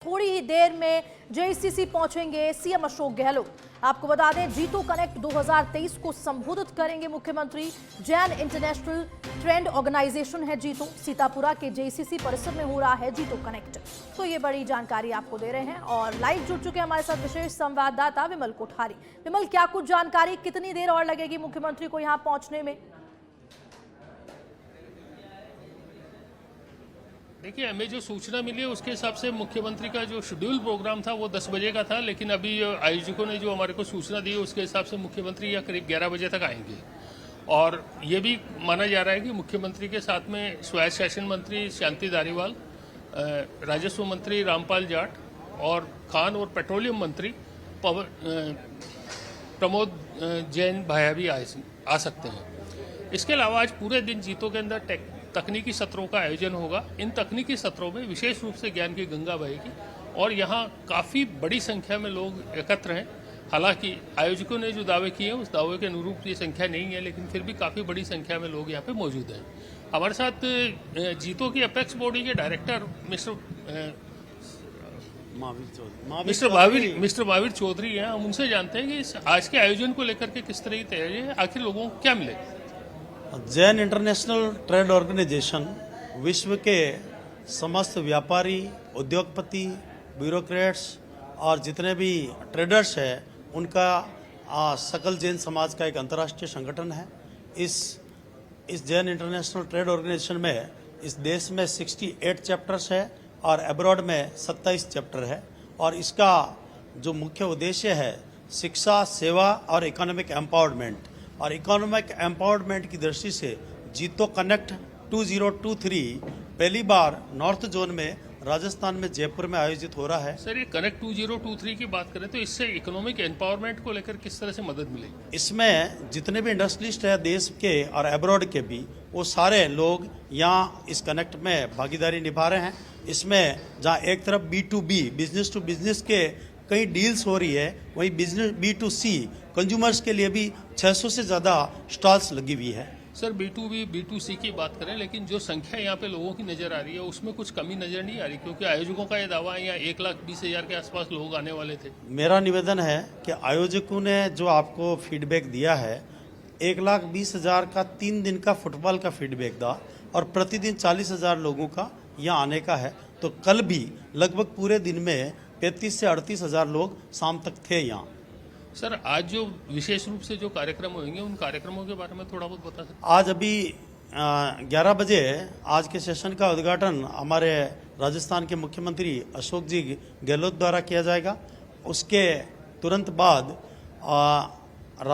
थोड़ी ही देर में जेसीसी पहुंचेंगे सीएम अशोक गहलोत। आपको बता दें, जीतो कनेक्ट 2023 को संबोधित करेंगे मुख्यमंत्री। जैन इंटरनेशनल ट्रेंड ऑर्गेनाइजेशन है जीतो, सीतापुरा के जेसीसी परिसर में हो रहा है जीतो कनेक्ट। तो ये बड़ी जानकारी आपको दे रहे हैं और लाइव जुड़ चुके हैं हमारे साथ विशेष संवाददाता विमल कोठारी। विमल, क्या कुछ जानकारी, कितनी देर और लगेगी मुख्यमंत्री को यहाँ पहुंचने में? देखिए, हमें जो सूचना मिली है उसके हिसाब से मुख्यमंत्री का जो शेड्यूल प्रोग्राम था वो 10 बजे का था, लेकिन अभी आयोजकों ने जो हमारे को सूचना दी है उसके हिसाब से मुख्यमंत्री या करीब 11 बजे तक आएंगे। और ये भी माना जा रहा है कि मुख्यमंत्री के साथ में स्वायत्त शासन मंत्री शांति धारीवाल, राजस्व मंत्री रामपाल जाट और खान और पेट्रोलियम मंत्री प्रमोद जैन भाया भी आ सकते हैं। इसके अलावा आज पूरे दिन जीतो के अंदर तकनीकी सत्रों का आयोजन होगा। इन तकनीकी सत्रों में विशेष रूप से ज्ञान की गंगा बहेगी और यहाँ काफ़ी बड़ी संख्या में लोग एकत्र हैं। हालांकि आयोजकों ने जो दावे किए हैं उस दावे के अनुरूप ये संख्या नहीं है, लेकिन फिर भी काफ़ी बड़ी संख्या में लोग यहाँ पे मौजूद हैं। हमारे साथ जीतो की अपेक्स बॉडी के डायरेक्टर मिस्टर महावीर चौधरी हैं। हम उनसे जानते हैं कि आज के आयोजन को लेकर के किस तरह की तैयारी है, आखिर लोगों को क्या मिलेगा। जैन इंटरनेशनल ट्रेड ऑर्गेनाइजेशन विश्व के समस्त व्यापारी, उद्योगपति, ब्यूरोक्रेट्स और जितने भी ट्रेडर्स हैं उनका सकल जैन समाज का एक अंतर्राष्ट्रीय संगठन है। इस जैन इंटरनेशनल ट्रेड ऑर्गेनाइजेशन में इस देश में 68 चैप्टर्स है और अब्रॉड में 27 चैप्टर है। और इसका जो मुख्य उद्देश्य है शिक्षा, सेवा और इकोनॉमिक एम्पावरमेंट। और इकोनॉमिक एम्पावरमेंट की दृष्टि से जीतो कनेक्ट 2023 पहली बार नॉर्थ जोन में राजस्थान में जयपुर में आयोजित हो रहा है। सर, ये कनेक्ट 2023 की बात करें तो इससे इकोनॉमिक एम्पावरमेंट को लेकर किस तरह से मदद मिलेगी? इसमें जितने भी इंडस्ट्रियलिस्ट है देश के और अब्रॉड के भी, वो सारे लोग यहाँ इस कनेक्ट में भागीदारी निभा रहे हैं। इसमें जहाँ एक तरफ B2B बिजनेस टू बिजनेस के कई डील्स हो रही है, वहीं बिजनेस B2C कंज्यूमर्स के लिए भी 600 से ज़्यादा स्टॉल्स लगी हुई है। सर, B2B B2C की बात करें, लेकिन जो संख्या यहाँ पे लोगों की नज़र आ रही है उसमें कुछ कमी नज़र नहीं आ रही, क्योंकि आयोजकों का ये दावा है यहाँ 1,20,000 के आसपास लोग आने वाले थे। मेरा निवेदन है कि आयोजकों ने जो आपको फीडबैक दिया है 1,20,000 का 3 दिन का फुटबॉल का फीडबैक था और प्रतिदिन 40,000 लोगों का यहाँ आने का है। तो कल भी लगभग पूरे दिन में 35 से 38,000 लोग शाम तक थे यहाँ। सर, आज जो विशेष रूप से जो कार्यक्रम होंगे उन कार्यक्रमों के बारे में थोड़ा बहुत बता सकते? आज अभी 11 बजे आज के सेशन का उद्घाटन हमारे राजस्थान के मुख्यमंत्री अशोक जी गहलोत द्वारा किया जाएगा। उसके तुरंत बाद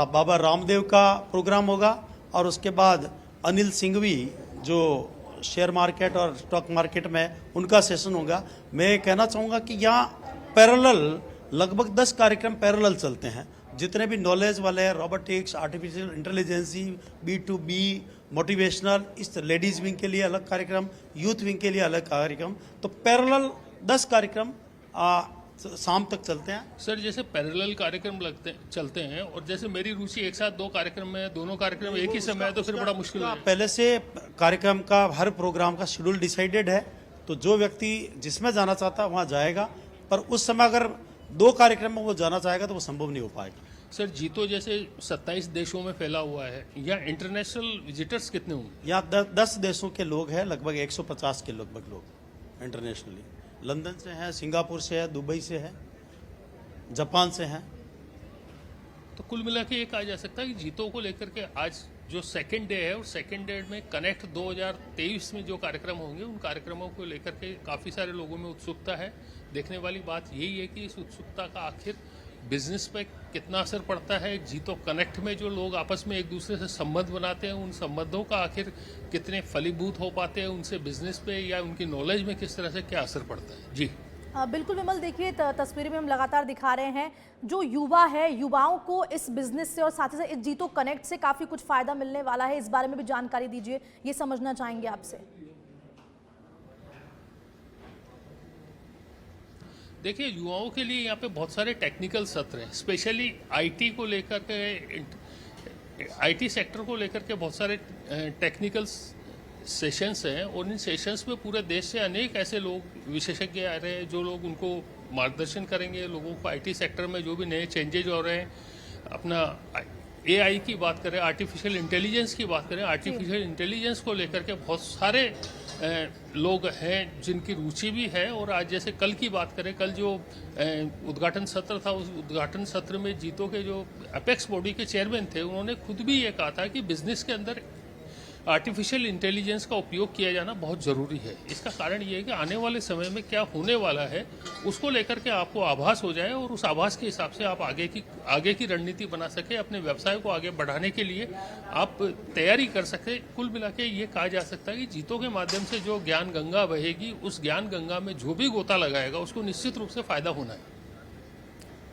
बाबा रामदेव का प्रोग्राम होगा और उसके बाद अनिल सिंघवी जो शेयर मार्केट और स्टॉक मार्केट में उनका सेशन होगा। मैं कहना चाहूँगा कि यहाँ पैरेलल लगभग 10 कार्यक्रम पैरेलल चलते हैं। जितने भी नॉलेज वाले हैं, robotics, artificial intelligence, B2B, motivational, इस लेडीज विंग के लिए अलग कार्यक्रम, यूथ विंग के लिए अलग कार्यक्रम, तो पैरेलल 10 कार्यक्रम शाम तक चलते हैं। सर, जैसे पैरेलल कार्यक्रम चलते हैं और जैसे मेरी रुचि एक साथ 2 कार्यक्रम में, दोनों कार्यक्रम एक ही समय है तो फिर बड़ा मुश्किल है। पहले से कार्यक्रम का हर प्रोग्राम का शेड्यूल डिसाइडेड है, तो जो व्यक्ति जिसमें जाना चाहता है वहाँ जाएगा, पर उस समय अगर 2 कार्यक्रम में वो जाना चाहेगा तो वो संभव नहीं हो पाएगा। सर, जीतो जैसे 27 देशों में फैला हुआ है, या इंटरनेशनल विजिटर्स कितने होंगे? यहाँ 10 देशों के लोग हैं, लगभग 150 के लगभग लोग इंटरनेशनली। लंदन से हैं, सिंगापुर से है, दुबई से है, जापान से हैं। तो कुल मिला के ये कहा जा सकता है कि जीतो को लेकर के आज जो सेकेंड डे है और सेकेंड डे में कनेक्ट 2023 में जो कार्यक्रम होंगे उन कार्यक्रमों को लेकर के काफ़ी सारे लोगों में उत्सुकता है। देखने वाली बात यही है कि इस उत्सुकता का आखिर बिजनेस पे कितना असर पड़ता है। जीतो कनेक्ट में जो लोग आपस में एक दूसरे से संबंध बनाते हैं, उन संबंधों का आखिर कितने फलीभूत हो पाते हैं, उनसे बिजनेस पे या उनकी नॉलेज में किस तरह से क्या असर पड़ता है। जी बिल्कुल विमल, देखिए तस्वीरें में हम लगातार दिखा रहे हैं जो युवा है, युवाओं को इस बिजनेस से और साथ ही साथ इस जीतो कनेक्ट से काफ़ी कुछ फ़ायदा मिलने वाला है। इस बारे में भी जानकारी दीजिए, ये समझना चाहेंगे आपसे। देखिए, युवाओं के लिए यहाँ पे बहुत सारे टेक्निकल सत्र हैं, स्पेशली आईटी को लेकर के, आईटी सेक्टर को लेकर के बहुत सारे टेक्निकल सेशंस हैं और इन सेशंस में पूरे देश से अनेक ऐसे लोग विशेषज्ञ आ रहे हैं जो लोग उनको मार्गदर्शन करेंगे, लोगों को आईटी सेक्टर में जो भी नए चेंजेज हो रहे हैं, अपना एआई की बात करें, आर्टिफिशियल इंटेलिजेंस की बात करें, आर्टिफिशियल इंटेलिजेंस को लेकर के बहुत सारे लोग हैं जिनकी रुचि भी है। और आज जैसे कल की बात करें, कल जो उद्घाटन सत्र था, उस उद्घाटन सत्र में जीतो के जो अपेक्स बॉडी के चेयरमैन थे, उन्होंने खुद भी ये कहा था कि बिजनेस के अंदर आर्टिफिशियल इंटेलिजेंस का उपयोग किया जाना बहुत ज़रूरी है। इसका कारण ये है कि आने वाले समय में क्या होने वाला है उसको लेकर के आपको आभास हो जाए और उस आभास के हिसाब से आप आगे की रणनीति बना सके, अपने व्यवसाय को आगे बढ़ाने के लिए आप तैयारी कर सके। कुल मिला के ये कहा जा सकता है कि जीतों के माध्यम से जो ज्ञान गंगा बहेगी, उस ज्ञान गंगा में जो भी गोता लगाएगा उसको निश्चित रूप से फायदा होना है।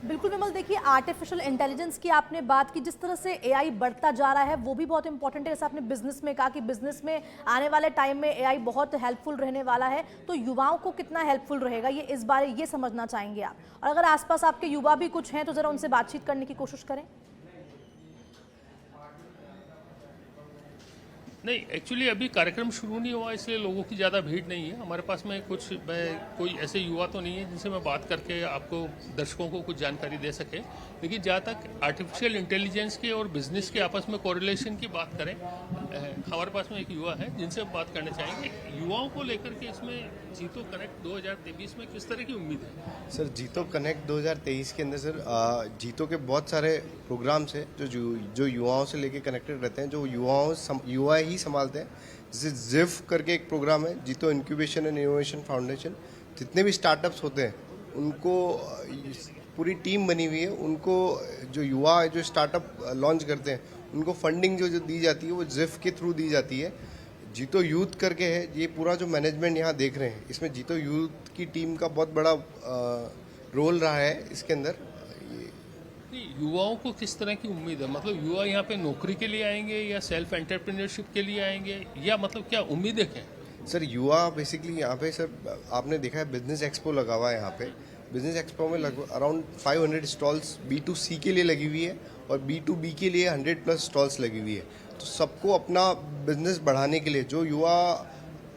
बिल्कुल विमल, देखिए आर्टिफिशियल इंटेलिजेंस की आपने बात की, जिस तरह से एआई बढ़ता जा रहा है वो भी बहुत इंपॉर्टेंट है। जैसे आपने बिजनेस में कहा कि बिजनेस में आने वाले टाइम में एआई बहुत हेल्पफुल रहने वाला है, तो युवाओं को कितना हेल्पफुल रहेगा ये इस बारे ये समझना चाहेंगे आप। और अगर आसपास आपके युवा भी कुछ हैं तो जरा उनसे बातचीत करने की कोशिश करें। नहीं, एक्चुअली अभी कार्यक्रम शुरू नहीं हुआ इसलिए लोगों की ज़्यादा भीड़ नहीं है हमारे पास में। कोई ऐसे युवा तो नहीं है जिनसे मैं बात करके आपको दर्शकों को कुछ जानकारी दे सके। लेकिन जहाँ तक आर्टिफिशियल इंटेलिजेंस के और बिजनेस के आपस में कोरिलेशन की बात करें, हमारे पास में एक युवा है जिनसे हम बात करना चाहेंगे। युवाओं को लेकर के इसमें जीतो कनेक्ट 2023 में किस तरह की उम्मीद है? सर, जीतो कनेक्ट 2023 के अंदर सर जीतो के बहुत सारे प्रोग्राम्स हैं जो युवाओं से लेके कनेक्टेड रहते हैं, जो युवा ही संभालते हैं। जैसे जिफ करके एक प्रोग्राम है, जीतो इंक्यूबेशन एंड इनोवेशन फाउंडेशन। जितने भी स्टार्टअप्स होते हैं उनको पूरी टीम बनी हुई है, उनको जो युवा जो स्टार्टअप लॉन्च करते हैं उनको फंडिंग जो दी जाती है वो जिफ के थ्रू दी जाती है। जीतो यूथ करके है, ये पूरा जो मैनेजमेंट यहाँ देख रहे हैं इसमें जीतो यूथ की टीम का बहुत बड़ा रोल रहा है इसके अंदर। युवाओं को किस तरह की उम्मीद है? मतलब युवा यहाँ पे नौकरी के लिए आएंगे या सेल्फ एंटरप्रेन्योरशिप के लिए आएंगे, या मतलब क्या उम्मीदें हैं? सर, युवा बेसिकली यहाँ पे सर आपने देखा है बिजनेस एक्सपो लगा हुआ है यहाँ पे। बिजनेस एक्सपो में लगभग अराउंड 500 स्टॉल्स B2C के लिए लगी हुई है और B2B के लिए 100+ स्टॉल्स लगी हुई है। तो सबको अपना बिजनेस बढ़ाने के लिए जो युवा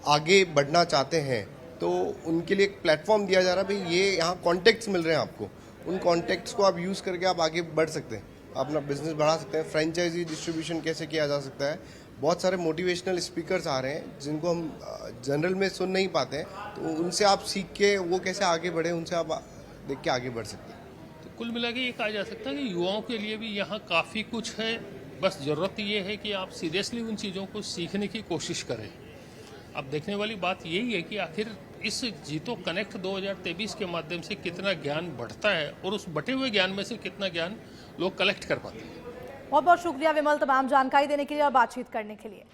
आगे बढ़ना चाहते हैं तो उनके लिए एक प्लेटफॉर्म दिया जा रहा है। भाई ये यहाँ कॉन्टेक्ट्स मिल रहे हैं आपको, उन कॉन्टेक्ट्स को आप यूज़ करके आप आगे बढ़ सकते हैं, अपना बिजनेस बढ़ा सकते हैं। फ्रेंचाइजी डिस्ट्रीब्यूशन कैसे किया जा सकता है, बहुत सारे मोटिवेशनल स्पीकर्स आ रहे हैं जिनको हम जनरल में सुन नहीं पाते हैं, तो उनसे आप सीख के वो कैसे आगे बढ़े, उनसे आप देख के आगे बढ़ सकते हैं। तो कुल मिला के ये कहा जा सकता है कि युवाओं के लिए भी यहाँ काफ़ी कुछ है, बस ज़रूरत ये है कि आप सीरियसली उन चीज़ों को सीखने की कोशिश करें। अब देखने वाली बात यही है कि आखिर इस जीतो कनेक्ट 2023 के माध्यम से कितना ज्ञान बढ़ता है और उस बटे हुए ज्ञान में से कितना ज्ञान लोग कलेक्ट कर पाते हैं। बहुत बहुत शुक्रिया विमल, तमाम जानकारी देने के लिए और बातचीत करने के लिए।